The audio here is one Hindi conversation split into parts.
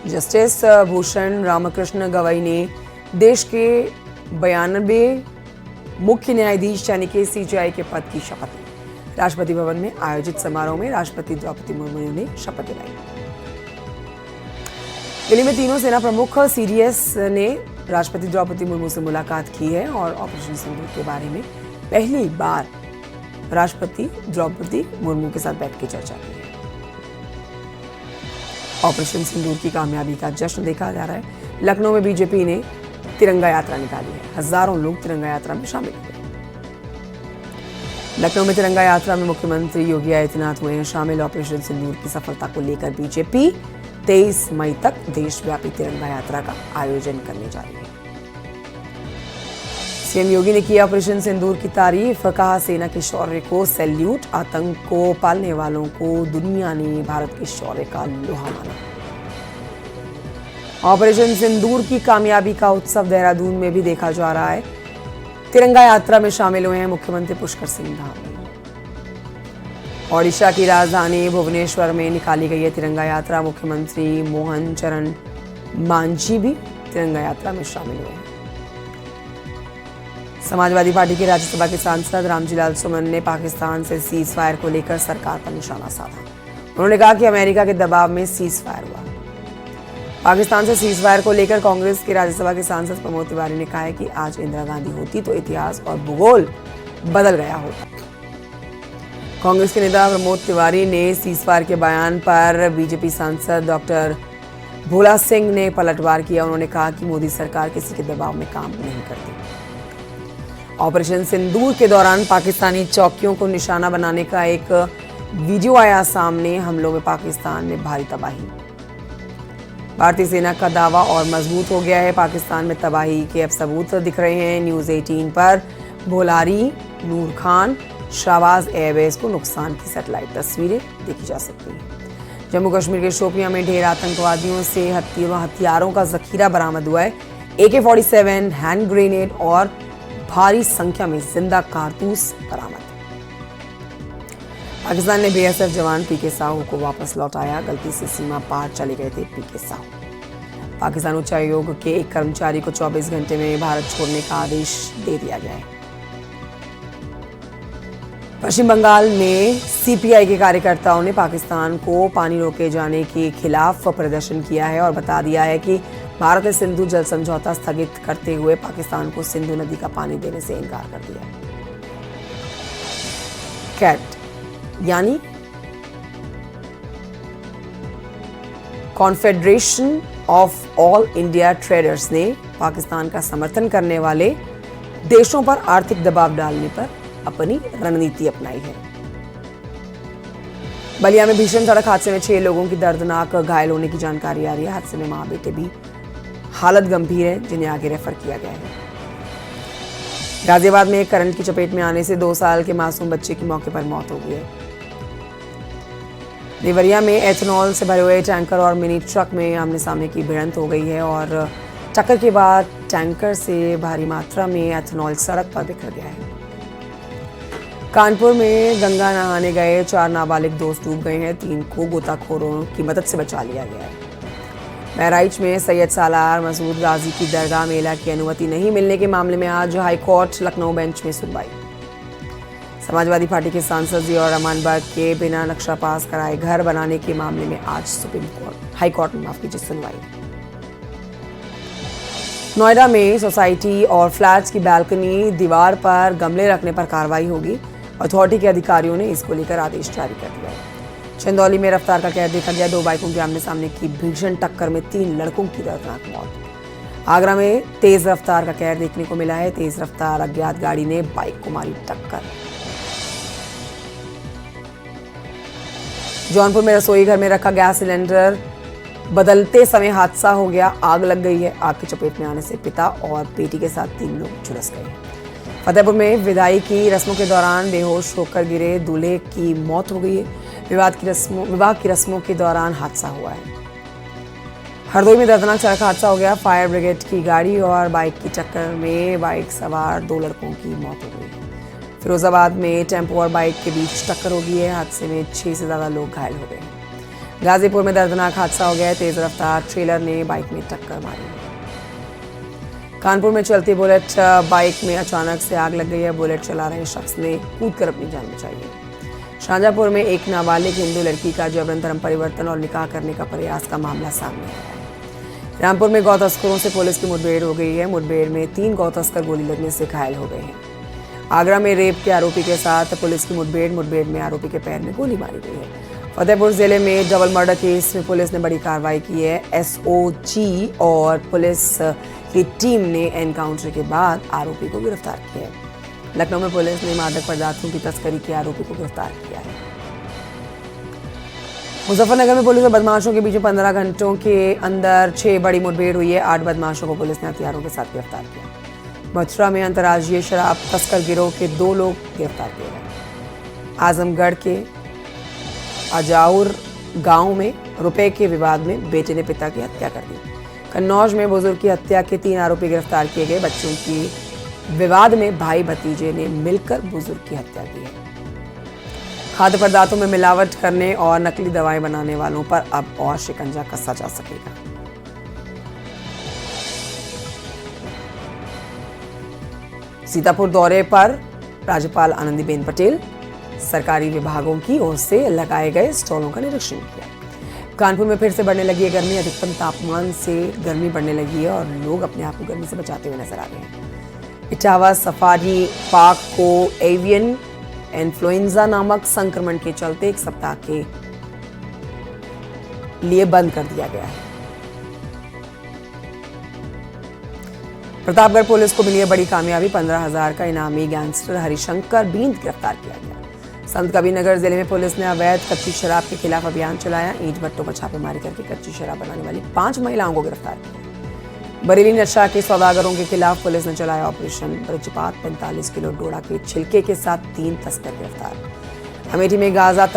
जस्टिस भूषण रामकृष्ण गवई ने देश के 92 मुख्य न्यायाधीश यानी कि सीजेआई के पद की शपथ ली। राष्ट्रपति भवन में आयोजित समारोह में राष्ट्रपति द्रौपदी मुर्मू ने शपथ दिलाई। दिल्ली में तीनों सेना प्रमुख सीडीएस ने राष्ट्रपति द्रौपदी मुर्मू से मुलाकात की है और ऑपरेशन सिंदूर के बारे में पहली बार राष्ट्रपति द्रौपदी मुर्मू के साथ बैठ के चर्चा की है। ऑपरेशन सिंदूर की कामयाबी का जश्न देखा जा रहा है। लखनऊ में बीजेपी ने तिरंगा यात्रा निकाली है। हजारों लोग तिरंगा यात्रा में शामिल हुए। लखनऊ में तिरंगा यात्रा में मुख्यमंत्री योगी आदित्यनाथ हुए हैं शामिल। ऑपरेशन सिंदूर की सफलता को लेकर बीजेपी 23 मई तक देशव्यापी तिरंगा यात्रा का आयोजन करने जा रही है। सीएम योगी ने किया ऑपरेशन सिंदूर की तारीफ। कहा, सेना के शौर्य को सैल्यूट। आतंक को पालने वालों को दुनिया ने भारत के शौर्य का लोहा माना। ऑपरेशन सिंदूर की कामयाबी का उत्सव देहरादून में भी देखा जा रहा है। तिरंगा यात्रा में शामिल हुए हैं मुख्यमंत्री पुष्कर सिंह धामी। ओडिशा की राजधानी भुवनेश्वर में निकाली गई है तिरंगा यात्रा। मुख्यमंत्री मोहन चरण मांझी भी तिरंगा यात्रा में शामिल हुए हैं। समाजवादी पार्टी के राज्यसभा के सांसद रामजीलाल सुमन ने पाकिस्तान से सीज फायर को लेकर सरकार पर निशाना साधा। उन्होंने कहा कि अमेरिका के दबाव में सीज फायर हुआ। पाकिस्तान से सीज फायर को लेकर कांग्रेस के राज्यसभा के सांसद प्रमोद तिवारी ने कहा है कि आज इंदिरा गांधी होती तो इतिहास और भूगोल बदल गया होता। कांग्रेस के नेता प्रमोद तिवारी ने सीज फायर के बयान पर बीजेपी सांसद डॉक्टर भोला सिंह ने पलटवार किया। उन्होंने कहा कि मोदी सरकार किसी के दबाव में काम नहीं करती। ऑपरेशन सिंदूर के दौरान पाकिस्तानी चौकियों को निशाना बनाने का एक वीडियो आया सामने। हमलों में पाकिस्तान में भारी तबाही। भारतीय सेना का दावा और मजबूत हो गया है। पाकिस्तान में तबाही के अब सबूत दिख रहे हैं। न्यूज 18 पर भोलारी, नूर खान, शाहबाज एयरबेस को नुकसान की सैटेलाइट तस्वीरें देखी जा सकती हैं। जम्मू कश्मीर के शोपियां में ढेर आतंकवादियों से हथियारों का जखीरा बरामद हुआ है। AK-47, हैंड ग्रेनेड और भारी संख्या में जिंदा कारतूस बरामद। पाकिस्तान ने BSF जवान PK साहू को वापस लौटाया। गलती से सीमा पार चले गए थे PK साहू। पाकिस्तान उच्चायोग के एक कर्मचारी को 24 घंटे में भारत छोड़ने का आदेश दे दिया गया है। पश्चिम बंगाल में CPI के कार्यकर्ताओं ने पाकिस्तान को पानी रोके जाने के खिलाफ प्रदर्शन किया है और बता दिया है कि भारत ने सिंधु जल समझौता स्थगित करते हुए पाकिस्तान को सिंधु नदी का पानी देने से इनकार कर दिया। कैट यानी confederation of all India traders ने पाकिस्तान का समर्थन करने वाले देशों पर आर्थिक दबाव डालने पर अपनी रणनीति अपनाई है। बलिया में भीषण सड़क हादसे में 6 लोगों की दर्दनाक घायल होने की जानकारी आ रही है। हादसे में मां बेटे भी हालत गंभीर है, जिन्हें आगे रेफर किया गया है। गाजियाबाद में एक करंट की चपेट में आने से 2 साल के मासूम बच्चे की मौके पर मौत हो गई है। देवरिया में एथेनॉल से भरे हुए टैंकर और मिनी ट्रक में आमने सामने की भिड़ंत हो गई है और टक्कर के बाद टैंकर से भारी मात्रा में एथेनॉल सड़क पर बिखर गया है। कानपुर में गंगा नहाने गए 4 नाबालिग दोस्त डूब गए हैं। 3 को गोताखोरों की मदद से बचा लिया गया है। बहराइच में सैयद सालार मसूद गाजी की दरगाह मेला की अनुमति नहीं मिलने के मामले में आज हाईकोर्ट लखनऊ बेंच में सुनवाई। समाजवादी पार्टी के सांसद जियाउर रहमान बर्ग के बिना नक्शा पास कराए घर बनाने के मामले में आज हाईकोर्ट में सुनवाई। नोएडा में सोसाइटी और फ्लैट्स की बालकनी दीवार पर गमले रखने पर कार्रवाई होगी। अथॉरिटी के अधिकारियों ने इसको लेकर आदेश जारी कर दिया है। चंदौली में रफ्तार का कहर देखा गया। 2 बाइकों के आमने सामने की भीषण टक्कर में 3 लड़कों की दर्दनाक मौत। आगरा में तेज रफ्तार का कहर देखने को मिला है। तेज रफ्तार अज्ञात गाड़ी ने बाइक को मारी टक्कर। जौनपुर में रसोई घर में रखा गैस सिलेंडर बदलते समय हादसा हो गया। आग लग गई है। आग की चपेट में आने से पिता और बेटी के साथ 3 लोग झुलस गए। फतेहपुर में विदाई की रस्मों के दौरान बेहोश होकर गिरे दूल्हे की मौत हो गई है। विवाह की रस्मों के दौरान हादसा हुआ है। हरदोई में दर्दनाक सड़क हादसा हो गया। फायर ब्रिगेड की गाड़ी और बाइक की टक्कर में बाइक सवार 2 लड़कों की मौत हो गई। फिरोजाबाद में टेम्पो और बाइक के बीच टक्कर हो गई है। हादसे में 6 से ज्यादा लोग घायल हो गए। गाजीपुर में दर्दनाक हादसा हो गया। तेज रफ्तार ट्रेलर ने बाइक में टक्कर मारी। कानपुर में चलती बुलेट बाइक में अचानक से आग लग गई है। बुलेट चला रहे शख्स ने कूदकर अपनी जान बचाई है। शाहजहांपुर में एक नाबालिग हिंदू लड़की का जबरन धर्म परिवर्तन और निकाह करने का प्रयास का मामला सामने आया है। रामपुर में गौ तस्करों से पुलिस की मुठभेड़ हो गई है। मुठभेड़ में 3 गौ तस्कर गोली लगने से घायल हो गए हैं। आगरा में रेप के आरोपी के साथ पुलिस की मुठभेड़ में आरोपी के पैर में गोली मारी गई है। फतेहपुर जिले में डबल मर्डर केस में पुलिस ने बड़ी कार्रवाई की है। एसओजी और पुलिस की टीम ने एनकाउंटर के बाद आरोपी को गिरफ्तार किया है। लखनऊ में पुलिस ने मादक पदार्थों की तस्करी के आरोपी को गिरफ्तार किया है। मुजफ्फरनगर में पुलिस और बदमाशों के बीच 15 घंटों के अंदर 6 बड़ी मुठभेड़ हुई है। 8 बदमाशों को पुलिस ने हथियारों के साथ गिरफ्तार किया। मथुरा में अंतर्राज्यीय शराब तस्कर गिरोह के 2 लोग गिरफ्तार किए गए। आजमगढ़ के अजाउर गांव में रुपए के विवाद में बेटे ने पिता की हत्या कर दी। कन्नौज में बुजुर्ग की हत्या के 3 आरोपी गिरफ्तार किए गए। बच्चों की विवाद में भाई भतीजे ने मिलकर बुजुर्ग की हत्या की है। खाद्य पदार्थों में मिलावट करने और नकली दवाएं बनाने वालों पर अब और शिकंजा कसा जा सकेगा। सीतापुर दौरे पर राज्यपाल आनंदीबेन पटेल सरकारी विभागों की ओर से लगाए गए स्टॉलों का निरीक्षण किया। कानपुर में फिर से बढ़ने लगी है गर्मी। अधिकतम तापमान से गर्मी बढ़ने लगी है और लोग अपने आप को गर्मी से बचाते हुए नजर आ रहे हैं। इटावा सफारी पार्क को एवियन इन्फ्लुएंजा नामक संक्रमण के चलते 1 सप्ताह के लिए बंद कर दिया गया है। प्रतापगढ़ पुलिस को मिली है बड़ी कामयाबी। 15,000 का इनामी गैंगस्टर हरिशंकर बींद गिरफ्तार किया गया। संत कबीरनगर जिले में पुलिस ने अवैध कच्ची शराब के खिलाफ अभियान चलाया। ईंट भट्टों पर छापेमारी करके कच्ची शराब बनाने वाली 5 महिलाओं को गिरफ्तार किया। बरेली नशा के सौदागरों के खिलाफ पुलिस ने चलाया ऑपरेशन ब्रजपात। 45 किलो डोडा के छिलके के साथ 3 तस्कर गिरफ्तार। अमेठी में गांजा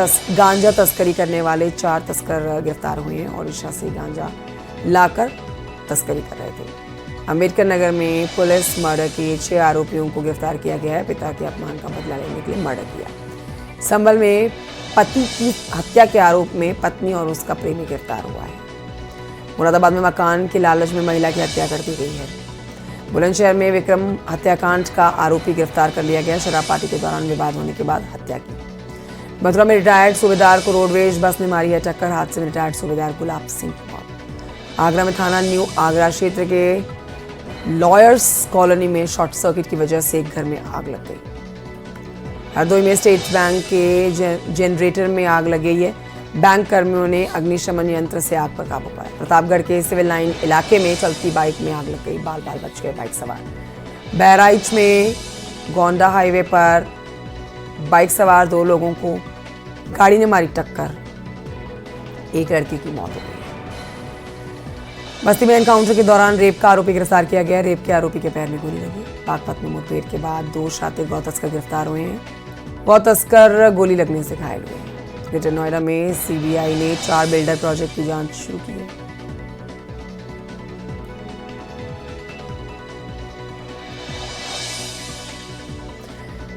तस्करी करने वाले 4 तस्कर गिरफ्तार हुए हैं। ओडिशा से गांजा लाकर तस्करी कर रहे थे। अम्बेडकर नगर में पुलिस मर्डर के 6 आरोपियों को गिरफ्तार किया गया है। पिता के अपमान का बदला लेने के लिए मर्डर किया। संभल में पति की हत्या के आरोप में पत्नी और उसका प्रेमी गिरफ्तार हुआ है। मुरादाबाद में मकान के लालच में महिला की हत्या कर दी गई है। बुलंदशहर में विक्रम हत्याकांड का आरोपी गिरफ्तार कर लिया गया। शराब पार्टी के दौरान विवाद होने के बाद हत्या की। मथुरा में रिटायर्ड सूबेदार को रोडवेज बस ने मारी है टक्कर। हादसे में रिटायर्ड सूबेदार गुलाब सिंह की मौत। आगरा में थाना न्यू आगरा क्षेत्र के लॉयर्स कॉलोनी में शॉर्ट सर्किट की वजह से एक घर में आग लग गई। हरदोई में स्टेट बैंक के जनरेटर में आग लग गई है। बैंक कर्मियों ने अग्निशमन यंत्र से आग पर काबू पाया। प्रतापगढ़ के सिविल लाइन इलाके में चलती बाइक में आग लग गई। बाल बाल बच गए बाइक सवार। बहराइच में गोंडा हाईवे पर बाइक सवार 2 लोगों को गाड़ी ने मारी टक्कर। एक लड़की की मौत हो गई। बस्ती में एनकाउंटर के दौरान रेप का आरोपी गिरफ्तार किया गया। रेप के आरोपी के पैर में गोली लगी। बागपत में मुठभेड़ के बाद 2 शातिर गौ तस्कर गिरफ्तार हुए हैं। गौ तस्कर गोली लगने से घायल हुए। ग्रेटर नोएडा में सीबीआई ने 4 बिल्डर प्रोजेक्ट की जांच शुरू की है।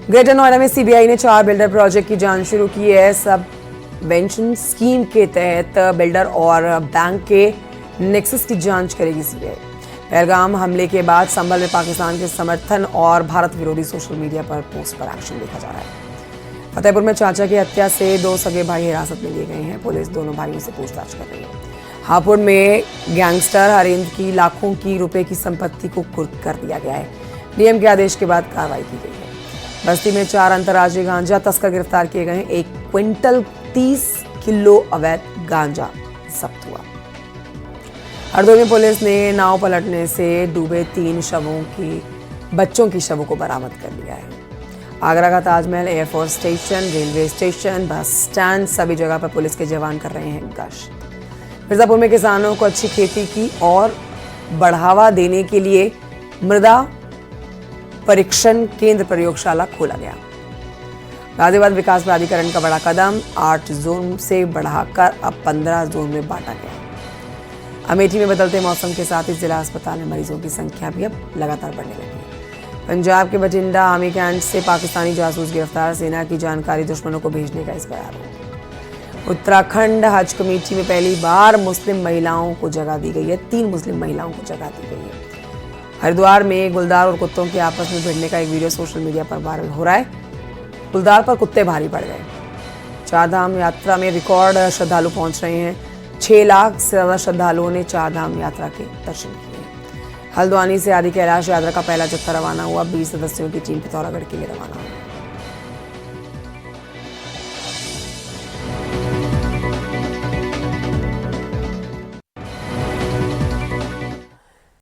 ग्रेटर नोएडा में सीबीआई ने 4 बिल्डर प्रोजेक्ट की जांच शुरू की है। सबवेंशन स्कीम के तहत बिल्डर और बैंक के नेक्सस की जांच करेगी सीबीआई। पहलगाम हमले के बाद संभल में पाकिस्तान के समर्थन और भारत विरोधी सोशल मीडिया पर पोस्ट पर एक्शन देखा जा रहा है। फतेहपुर में चाचा की हत्या से 2 सगे भाई हिरासत में लिए गए हैं। पुलिस दोनों भाइयों से पूछताछ कर रही है। हापुड़ में गैंगस्टर हरेंद्र की लाखों की रुपए की संपत्ति को कुर्क कर दिया गया है। डीएम के आदेश के बाद कार्रवाई की गई है। बस्ती में 4 अंतर्राज्यीय गांजा तस्कर गिरफ्तार किए गए हैं। 1 क्विंटल 30 किलो अवैध गांजा जब्त हुआ। हरदोई में पुलिस ने नाव पलटने से डूबे 3 बच्चों की शवों को बरामद कर लिया है। आगरा का Taj Mahal, air force station, railway station, bus stand सभी जगह पर पुलिस के जवान कर रहे हैं गश्त। मिर्जापुर में किसानों को अच्छी खेती की और बढ़ावा देने के लिए मृदा परीक्षण केंद्र प्रयोगशाला खोला गया। गाजियाबाद विकास प्राधिकरण का बड़ा कदम, 8 जोन से बढ़ाकर अब 15 जोन में बांटा गया। अमेठी में बदलते मौसम के साथ ही जिला अस्पताल में मरीजों की संख्या भी अब लगातार बढ़ने लगी है। पंजाब के बठिंडा आर्मी कैंट से पाकिस्तानी जासूस गिरफ्तार। सेना की जानकारी दुश्मनों को भेजने का इस पर आरोप। उत्तराखंड हज कमेटी में पहली बार मुस्लिम महिलाओं को जगह दी गई है। 3 मुस्लिम महिलाओं को जगह दी गई है। हरिद्वार में गुलदार और कुत्तों के आपस में भिड़ने का एक वीडियो सोशल मीडिया पर वायरल हो रहा है। गुलदार पर कुत्ते भारी पड़ गए। चारधाम यात्रा में रिकॉर्ड श्रद्धालु पहुंच रहे हैं। 6 लाख से ज्यादा श्रद्धालुओं ने चारधाम यात्रा के दर्शन किए। हल्द्वानी से आदि कैलाश यात्रा का पहला जत्था रवाना हुआ। 20 सदस्यों की टीम पिथौरागढ़ के लिए रवाना हुई।